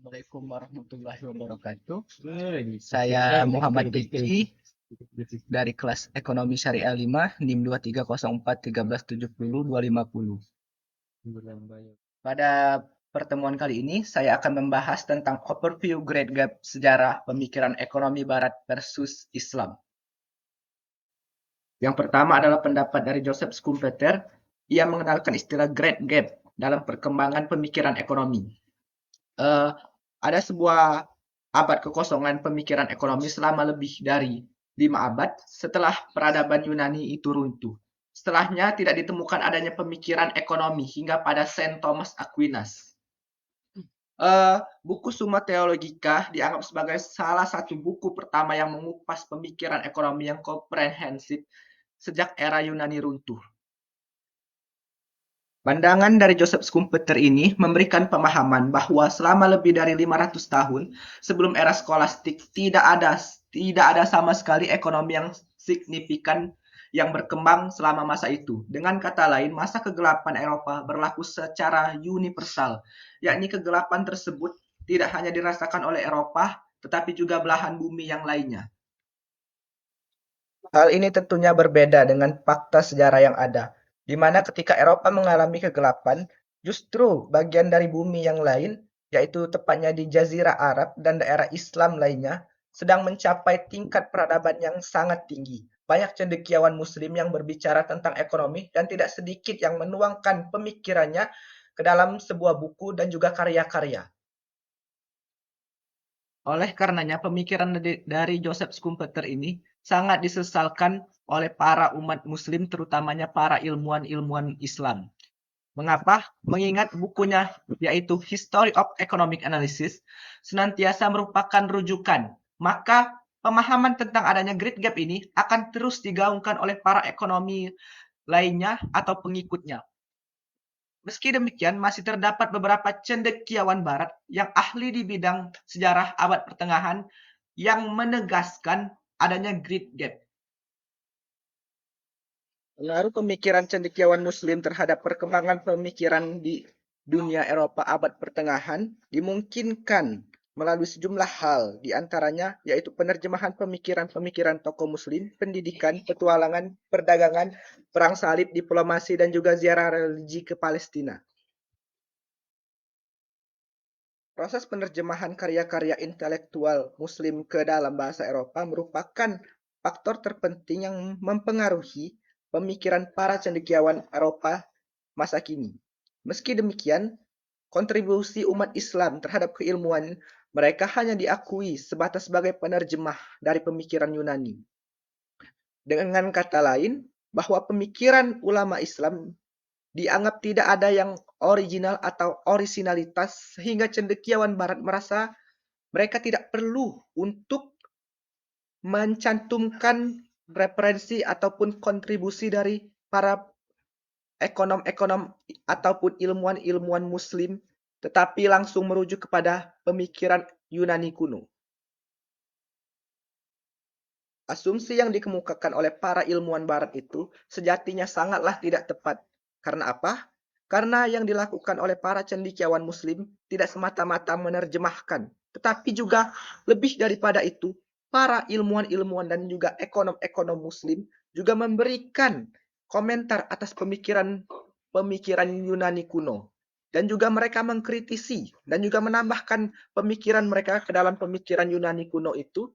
Assalamualaikum warahmatullahi wabarakatuh. Saya Muhammad Diki dari kelas Ekonomi Syariah 5, NIM 2304 1370 250. Pada pertemuan kali ini, saya akan membahas tentang overview grade gap sejarah pemikiran ekonomi Barat versus Islam. Yang pertama adalah pendapat dari Joseph Schumpeter. Ia mengenalkan istilah grade gap dalam perkembangan pemikiran ekonomi. Ada sebuah abad kekosongan pemikiran ekonomi selama lebih dari 5 abad setelah peradaban Yunani itu runtuh. Setelahnya tidak ditemukan adanya pemikiran ekonomi hingga pada Saint Thomas Aquinas. Buku Summa Theologica dianggap sebagai salah satu buku pertama yang mengupas pemikiran ekonomi yang komprehensif sejak era Yunani runtuh. Pandangan dari Joseph Schumpeter ini memberikan pemahaman bahwa selama lebih dari 500 tahun sebelum era skolastik tidak ada sama sekali ekonomi yang signifikan yang berkembang selama masa itu. Dengan kata lain, masa kegelapan Eropa berlaku secara universal, yakni kegelapan tersebut tidak hanya dirasakan oleh Eropa, tetapi juga belahan bumi yang lainnya. Hal ini tentunya berbeda dengan fakta sejarah yang ada, di mana ketika Eropa mengalami kegelapan, justru bagian dari bumi yang lain, yaitu tepatnya di Jazirah Arab dan daerah Islam lainnya, sedang mencapai tingkat peradaban yang sangat tinggi. Banyak cendekiawan Muslim yang berbicara tentang ekonomi dan tidak sedikit yang menuangkan pemikirannya ke dalam sebuah buku dan juga karya-karya. Oleh karenanya, pemikiran dari Joseph Schumpeter ini sangat disesalkan oleh para umat Muslim, terutamanya para ilmuwan-ilmuwan Islam. Mengapa? Mengingat bukunya, yaitu History of Economic Analysis, senantiasa merupakan rujukan. Maka, pemahaman tentang adanya great gap ini akan terus digaungkan oleh para ekonomi lainnya atau pengikutnya. Meski demikian, masih terdapat beberapa cendekiawan Barat yang ahli di bidang sejarah abad pertengahan yang menegaskan adanya great gap. Pengaruh pemikiran cendekiawan Muslim terhadap perkembangan pemikiran di dunia Eropa abad pertengahan dimungkinkan melalui sejumlah hal, di antaranya yaitu penerjemahan pemikiran-pemikiran tokoh Muslim, pendidikan, petualangan, perdagangan, perang salib, diplomasi, dan juga ziarah religi ke Palestina. Proses penerjemahan karya-karya intelektual Muslim ke dalam bahasa Eropa merupakan faktor terpenting yang mempengaruhi pemikiran para cendekiawan Eropa masa kini. Meski demikian, kontribusi umat Islam terhadap keilmuan mereka hanya diakui sebatas sebagai penerjemah dari pemikiran Yunani. Dengan kata lain, bahwa pemikiran ulama Islam dianggap tidak ada yang original atau orisinalitas sehingga cendekiawan Barat merasa mereka tidak perlu untuk mencantumkan referensi ataupun kontribusi dari para ekonom-ekonom ataupun ilmuwan-ilmuwan Muslim, tetapi langsung merujuk kepada pemikiran Yunani kuno. Asumsi yang dikemukakan oleh para ilmuwan Barat itu sejatinya sangatlah tidak tepat. Karena apa? Karena yang dilakukan oleh para cendekiawan Muslim tidak semata-mata menerjemahkan, tetapi juga lebih daripada itu, para ilmuwan-ilmuwan dan juga ekonom-ekonom Muslim juga memberikan komentar atas pemikiran Yunani kuno. Dan juga mereka mengkritisi dan juga menambahkan pemikiran mereka ke dalam pemikiran Yunani kuno itu.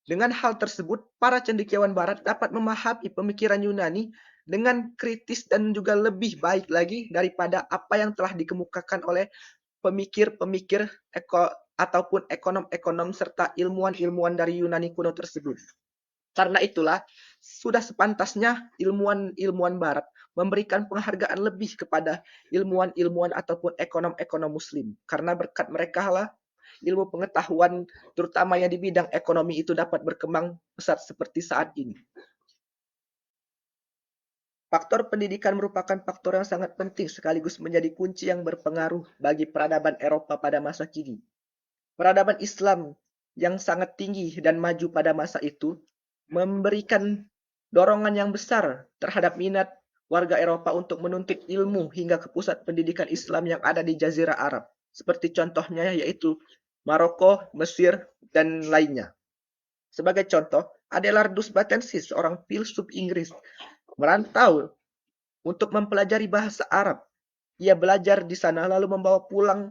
Dengan hal tersebut, para cendekiawan Barat dapat memahami pemikiran Yunani dengan kritis dan juga lebih baik lagi daripada apa yang telah dikemukakan oleh pemikir-pemikir ataupun ekonom-ekonom serta ilmuwan-ilmuwan dari Yunani kuno tersebut. Karena itulah, sudah sepantasnya ilmuwan-ilmuwan Barat memberikan penghargaan lebih kepada ilmuwan-ilmuwan ataupun ekonom-ekonom Muslim. Karena berkat mereka lah ilmu pengetahuan terutama yang di bidang ekonomi itu dapat berkembang pesat seperti saat ini. Faktor pendidikan merupakan faktor yang sangat penting sekaligus menjadi kunci yang berpengaruh bagi peradaban Eropa pada masa kini. Peradaban Islam yang sangat tinggi dan maju pada masa itu memberikan dorongan yang besar terhadap minat warga Eropa untuk menuntut ilmu hingga ke pusat pendidikan Islam yang ada di Jazirah Arab. seperti contohnya yaitu Maroko, Mesir, dan lainnya. Sebagai contoh, Adelardus Batensis, seorang filsuf Inggris, merantau untuk mempelajari bahasa Arab. Ia belajar di sana lalu membawa pulang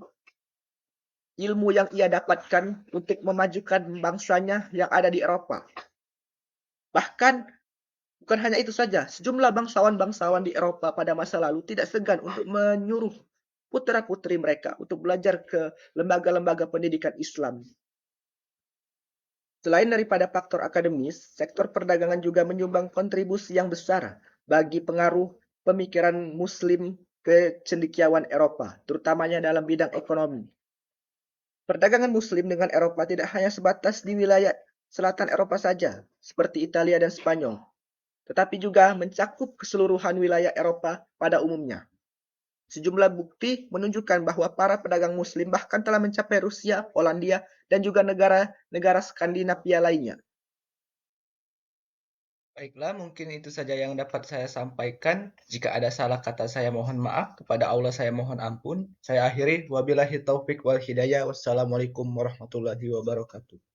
ilmu yang ia dapatkan untuk memajukan bangsanya yang ada di Eropa. Bahkan bukan hanya itu saja, sejumlah bangsawan-bangsawan di Eropa pada masa lalu tidak segan untuk menyuruh putra-putri mereka untuk belajar ke lembaga-lembaga pendidikan Islam. Selain daripada faktor akademis, sektor perdagangan juga menyumbang kontribusi yang besar bagi pengaruh pemikiran Muslim ke cendekiawan Eropa, terutamanya dalam bidang ekonomi. Perdagangan Muslim dengan Eropa tidak hanya sebatas di wilayah selatan Eropa saja, seperti Italia dan Spanyol, tetapi juga mencakup keseluruhan wilayah Eropa pada umumnya. Sejumlah bukti menunjukkan bahwa para pedagang Muslim bahkan telah mencapai Rusia, Polandia, dan juga negara-negara Skandinavia lainnya. Baiklah, mungkin itu saja yang dapat saya sampaikan. Jika ada salah kata saya mohon maaf, kepada Allah saya mohon ampun. Saya akhiri, wabillahi taufik wal hidayah. Wassalamualaikum warahmatullahi wabarakatuh.